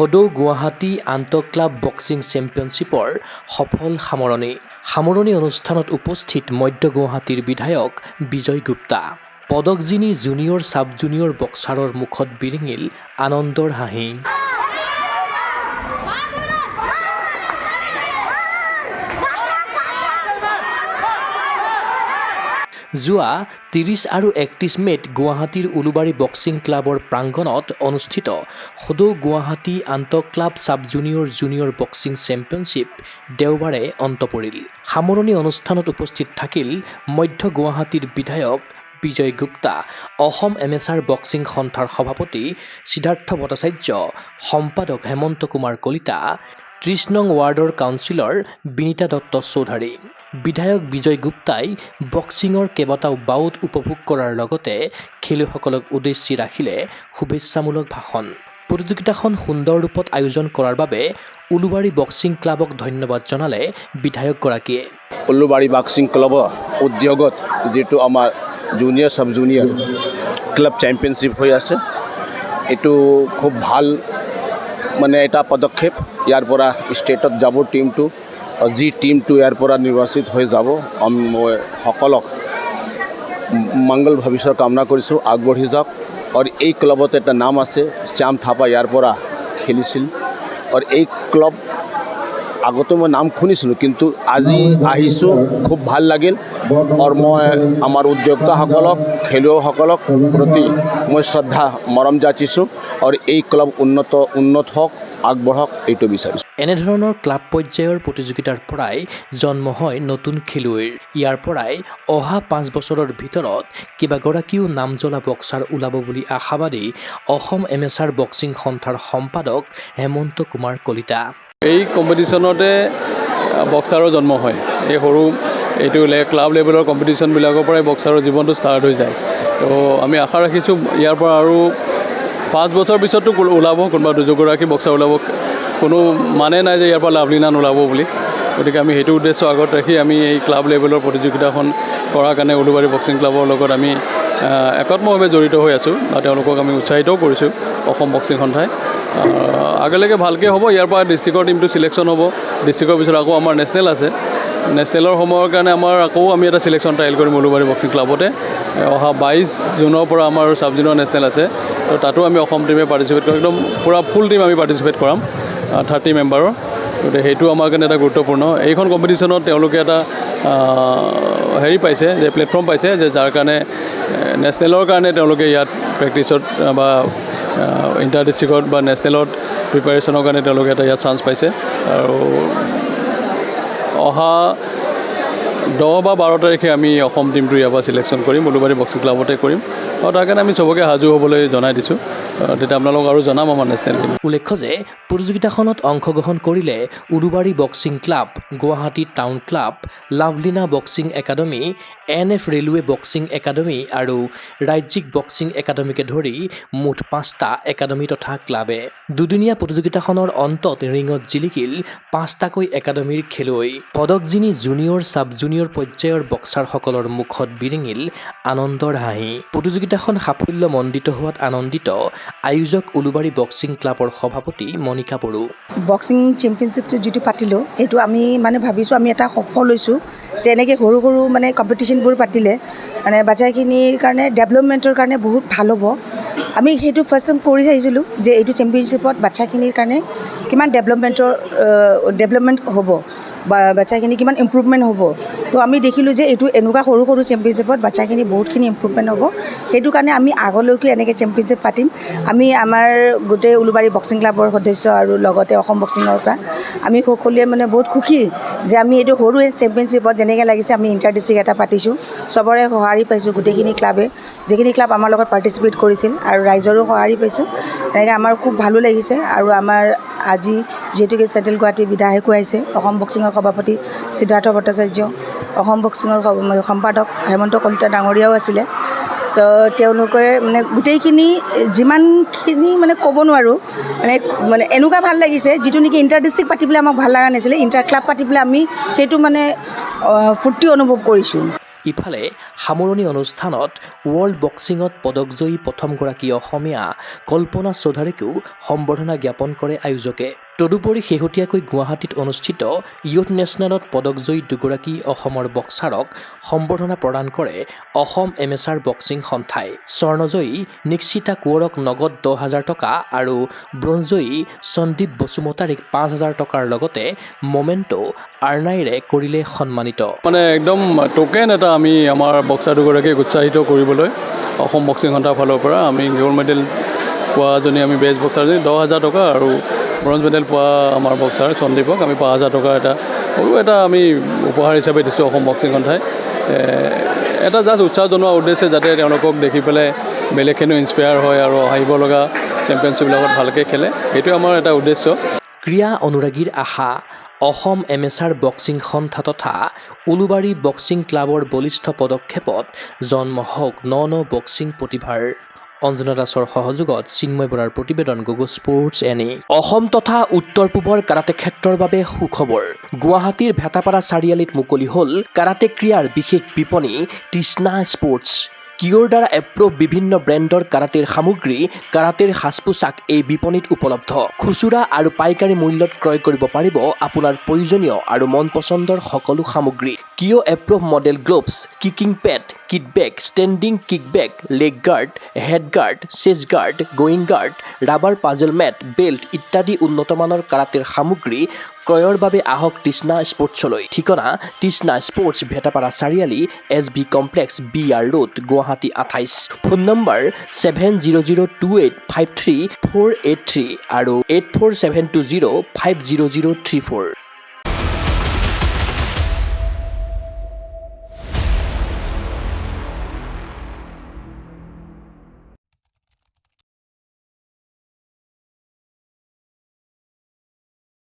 সদৌ গুৱাহাটী আন্তঃ club boxing চেম্পিয়নশ্বিপৰ সফল সামৰণি অনুষ্ঠানত উপস্থিত মধ্য গুৱাহাটীৰ বিধায়ক বিজয় গুপ্তা। পদকজিনী জুনিয়ৰ চাব জুনিয়ৰ বক্সাৰৰ মুখত বিৰিঙিল আনন্দৰ হাঁহি। যোৱা 30 আৰু 31 মে'ত গুৱাহাটীৰ উলুবাৰী বক্সিং ক্লাবৰ প্ৰাংগণত অনুষ্ঠিত সদৌ গুৱাহাটী আন্তঃ club sub junior boxing championship দেওবাৰে অন্ত পৰিল। সামৰণি অনুষ্ঠানত উপস্থিত থাকিল মধ্য গুৱাহাটীৰ বিধায়ক বিজয় গুপ্তা, অসম এমেচাৰ বক্সিং সন্থাৰ সভাপতি সিদ্ধাৰ্থ ভট্টাচাৰ্য, সম্পাদক হেমন্ত কুমাৰ কলিতা, 30 নং ৱাৰ্ডৰ কাউন্সিলৰ বিনীতা দত্ত চৌধাৰী। বিধায়ক বিজয় গুপ্তাই বক্সিঙৰ কেইবাটাও বাউট উপভোগ কৰাৰ লগতে খেলুৱৈসকলক উদ্দেশ্যি ৰাখিলে শুভেচ্ছামূলক ভাষণ। প্ৰতিযোগিতাখন সুন্দৰ ৰূপত আয়োজন কৰাৰ বাবে উলুবাৰী বক্সিং ক্লাবক ধন্যবাদ জনালে বিধায়কগৰাকীয়ে। উলুবাৰী বক্সিং ক্লাবৰ উদ্যোগত যিটো আমাৰ junior sub junior club championship হৈ আছে, এইটো খুব ভাল এটা পদক্ষেপ। ইয়াৰ পৰা ষ্টেটত যাব টিমটো, যি টিমটো ইয়াৰ পৰা নিৰ্বাচিত হৈ যাব, মই সকলক মংগল ভৱিষ্যত কামনা কৰিছোঁ, আগবাঢ়ি যাওক। আৰু এই ক্লাবত এটা নাম আছে, শ্যাম থাপা ইয়াৰ পৰা খেলিছিল। আৰু এই ক্লাব আগতে মই নাম শুনিছিলোঁ, কিন্তু আজি আহিছোঁ, খুব ভাল লাগিল। আৰু মই আমাৰ উদ্যোক্তাসকলক, খেলুৱৈসকলক প্ৰতি মই শ্ৰদ্ধা মৰম যাচিছোঁ। আৰু এই ক্লাব উন্নত হওক, আগবঢ়ক, এইটো বিচাৰিছোঁ। এনেধৰণৰ ক্লাব পৰ্যায়ৰ প্ৰতিযোগিতাৰ পৰাই জন্ম হয় নতুন খেলুৱৈৰ। ইয়াৰ পৰাই অহা 5 বছৰৰ ভিতৰত কেইবাগৰাকীও নাম জ্বলা বক্সাৰ ওলাব বুলি আশাবাদী অসম এমেচাৰ বক্সিং সন্থাৰ সম্পাদক হেমন্ত কুমাৰ কলিতা। এই কম্পিটিশ্যনতে বক্সাৰৰ জন্ম হয়। এই এইটো ক্লাব লেভেলৰ কম্পিটিশ্যনবিলাকৰ পৰাই বক্সাৰৰ জীৱনটো ষ্টাৰ্ট হৈ যায়। তো আমি আশা ৰাখিছোঁ ইয়াৰ পৰা আৰু 5 বছৰ পিছতো ওলাব, কোনোবা দুজনগৰাকী বক্সাৰ ওলাব। কোনো মানে নাই যে ইয়াৰ পৰা লাভলীনা নোলাব বুলি। গতিকে আমি সেইটো উদ্দেশ্য আগত ৰাখি আমি এই ক্লাব লেভেলৰ প্ৰতিযোগিতাখন কৰাৰ কাৰণে উলুবাৰী বক্সিং ক্লাবৰ লগত আমি একত্মভাৱে জড়িত হৈ আছোঁ, আৰু তেওঁলোকক আমি উৎসাহিতও কৰিছোঁ অসম বক্সিং সন্থাই। আগলৈকে ভালকৈ হ'ব। ইয়াৰ পৰা ডিষ্ট্ৰিক্টৰ টিমটো চিলেকশ্যন হ'ব। ডিষ্ট্ৰিক্টৰ পিছত আকৌ আমাৰ নেশ্যনেল আছে। নেশ্যনেলৰ সময়ৰ কাৰণে আকৌ আমি এটা চিলেকশ্যন ট্ৰায়েল কৰিম উলুবাৰী বক্সিং ক্লাবতে। অহা 22 জুনৰ পৰা আমাৰ চাব জুনিয়ৰ নেশ্যনেল আছে, তো তাতো আমি অসম টিমে পাৰ্টিচিপেট কৰিম। একদম পূৰা ফুল টিম আমি পাৰ্টিচিপেট কৰাম, 30 মেম্বাৰৰ। গতিকে সেইটো আমাৰ কাৰণে এটা গুৰুত্বপূৰ্ণ। এইখন কম্পিটিশ্যনত তেওঁলোকে এটা পাইছে, যে প্লেটফৰ্ম পাইছে, যে যাৰ কাৰণে নেশ্যনেলৰ কাৰণে তেওঁলোকে ইয়াত প্ৰেক্টিছত বা ইণ্টাৰ ডিষ্ট্ৰিক্টত বা নেশ্যনেলত প্ৰিপাৰেশ্যনৰ কাৰণে তেওঁলোকে এটা ইয়াত চান্স পাইছে। আৰু অহা 10 বা 12 তাৰিখে আমি অসম টিমটো ইয়াৰ পৰা চিলেকশ্যন কৰিম, উলুবাৰী বক্সিং ক্লাবতে কৰিম। আৰু তাৰ কাৰণে আমি চবকে সাজু হ'বলৈ জনাই দিছোঁ। তেতিয়া আপোনালোক আৰু জনাম আমাৰ নেশ্যনেল টিম। উল্লেখ্য যে প্ৰতিযোগিতাখনত অংশগ্ৰহণ কৰিলে Ulubari boxing club, Guwahati town club, Lovlina boxing academy, NF railway boxing academy আৰু ৰাজ্যিক বক্সিং একাডেমীকে ধৰি মুঠ 5টা একাডেমী তথা ক্লাবে। দুদিনীয়া প্ৰতিযোগিতাখনৰ অন্তত ৰিঙত জিলিকিল 5টাকৈ একাডেমীৰ খেলুৱৈ। পদকজিনী জুনিয়ৰ চাব জুনিয়ৰ পৰ্যায়ৰ বক্সাৰসকলৰ মুখত বিৰিঙিল আনন্দৰ হাঁহি। প্ৰতিযোগিতাখন সাফল্যমণ্ডিত হোৱাত আনন্দিত আয়োজক উলুবাৰী বক্সিং ক্লাবৰ সভাপতি মণিকা বড়ো। বক্সিং চেম্পিয়নশ্বিপটো যিটো পাতিলোঁ, সেইটো আমি ভাবিছোঁ আমি এটা সফল হৈছোঁ, যে এনেকৈ সৰু কম্পিটিশ্যনবোৰ পাতিলে বাচ্চাখিনিৰ কাৰণে ডেভেলপমেণ্টৰ কাৰণে বহুত ভাল হ'ব। আমি সেইটো ফাৰ্ষ্ট টাইম কৰি চাইছিলোঁ যে এইটো চেম্পিয়নশ্বিপত বাচ্চাখিনিৰ কাৰণে কিমান ডেভেলপমেণ্ট হ'ব বা বাচ্চাখিনি কিমান ইম্প্ৰুভমেণ্ট হ'ব। তো আমি দেখিলোঁ যে এইটো এনেকুৱা সৰু চেম্পিয়নশ্বিপত বাচ্চাখিনি বহুতখিনি ইম্প্ৰুভমেণ্ট হ'ব। সেইটো কাৰণে আমি আগলৈকে এনেকৈ চেম্পিয়নশ্বিপ পাতিম। আমি আমাৰ গোটেই উলুবাৰী বক্সিং ক্লাবৰ সদস্য আৰু লগতে অসম বক্সিঙৰ পৰা আমি সকলোৱে বহুত সুখী যে আমি এইটো সৰু চেম্পিয়নশ্বিপত যেনেকৈ লাগিছে আমি ইণ্টাৰ ডিষ্ট্ৰিক্ট এটা পাতিছোঁ। চবৰে সঁহাৰি পাইছোঁ, গোটেইখিনি ক্লাবে, যিখিনি ক্লাব আমাৰ লগত পাৰ্টিচিপেট কৰিছিল, আৰু ৰাইজৰো সঁহাৰি পাইছোঁ। তেনেকৈ আমাৰ খুব ভালো লাগিছে। আৰু আমাৰ আজি যিহেতুকে চেণ্ট্ৰেল গুৱাহাটী বিধায়কো আহিছে, অসম বক্সিঙৰ সভাপতি সিদ্ধাৰ্থ ভট্টাচাৰ্য, অসম বক্সিঙৰ সম্পাদক হেমন্ত কলিতা ডাঙৰীয়াও আছিলে। তো তেওঁলোকে গোটেইখিনি যিমানখিনি ক'ব নোৱাৰোঁ, এনেকুৱা ভাল লাগিছে, যিটো নেকি ইণ্টাৰ ডিষ্ট্ৰিক্ট পাতিবলৈ আমাক ভাল লগা নাছিলে, ইণ্টাৰ ক্লাব পাতিবলৈ আমি সেইটো ফূৰ্তি অনুভৱ কৰিছোঁ। ইফালে সামৰণি অনুষ্ঠানত ৱৰ্ল্ড বক্সিঙত পদকজয়ী প্ৰথমগৰাকী অসমীয়া কল্পনা চৌধাৰীকো সম্বৰ্ধনা জ্ঞাপন কৰে আয়োজকে। তদুপৰি শেহতীয়াকৈ গুৱাহাটীত অনুষ্ঠিত ইউথ নেশ্যনেলত পদকজয়ী দুগৰাকী অসমৰ বক্সাৰক সম্বৰ্ধনা প্ৰদান কৰে অসম এমেচাৰ বক্সিং সন্থাই। স্বৰ্ণজয়ী নিশ্চিতা কোঁৱৰক নগদ 10,000 টকা আৰু ব্ৰঞ্জজয়ী সন্দীপ বসুমতাৰীক 5,000 টকাৰ লগতে মমেণ্টো আৰ্নাইৰে কৰিলে সন্মানিত। মানে একদম টোকেন এটা আমি আমাৰ বক্সাৰ দুগৰাকীক উৎসাহিত কৰিবলৈ অসম বক্সিং সন্থাৰ ফালৰ পৰা আমি গ'ল্ড মেডেল পোৱাজনী আমি বেষ্ট বক্সাৰজনী 10,000 টকা আৰু ব্ৰঞ্জ মেডেল পোৱা আমাৰ বক্সাৰ সন্দীপক আমি 5,000 টকা সৰু এটা আমি উপহাৰ হিচাপে দিছোঁ অসম বক্সিং সন্থাই। এটা জাষ্ট উৎসাহ জনোৱা উদ্দেশ্যে যাতে তেওঁলোকক দেখি পেলাই বেলেগখিনিও ইনস্পায়াৰ হয় আৰু আহিব লগা চেম্পিয়নশ্বিপবিলাকত ভালকৈ খেলে, সেইটোৱে আমাৰ এটা উদ্দেশ্য। ক্ৰীড়া অনুৰাগীৰ আশা অসম এমেচাৰ বক্সিং সন্থা তথা উলুবাৰী বক্সিং ক্লাবৰ বলিষ্ঠ পদক্ষেপত জন্ম হওক ন বক্সিং প্ৰতিভাৰ। অঞ্জনা দাসৰ সহযোগত চিন্ময় বৰাৰ প্ৰতিবেদন গগো স্পৰ্টছ এনি। অসম তথা উত্তৰ পূবৰ কাৰাটে ক্ষেত্ৰৰ বাবে সুখবৰ। গুৱাহাটীৰ ভেটাপাৰা চাৰিআলিত মুকলি হ'ল কাৰাটে ক্ৰীড়াৰ বিশেষ বিপণী তৃষ্ণা স্পৰ্টছ। কিয়ৰ দ্বাৰা এপ্ৰুভ বিভিন্ন ব্ৰেণ্ডৰ কাৰাটেৰ সামগ্ৰী, কাৰাটেৰ সাজ পোছাক এই বিপণীত উপলব্ধ। খুচুৰা আৰু পাইকাৰী মূল্যত ক্ৰয় কৰিব পাৰিব আপোনাৰ প্ৰয়োজনীয় আৰু মন পচন্দৰ সকলো সামগ্ৰী। কিয় approve model gloves, kicking pad, kit bag, standing kick bag, leg guard, head guard, chest guard, groin guard, rubber puzzle mat, belt ইত্যাদি উন্নতমানৰ কাৰাটেৰ সামগ্ৰী ক্ৰয়ৰ বাবে আহক তৃষ্ণা স্পৰ্টছলৈ। ঠিকনা তৃষ্ণা স্পৰ্টছ, ভেটাপাৰা চাৰিআলি, SB complex, BR road, Guwahati 28। Phone number 7002853483 আৰু 84720500034।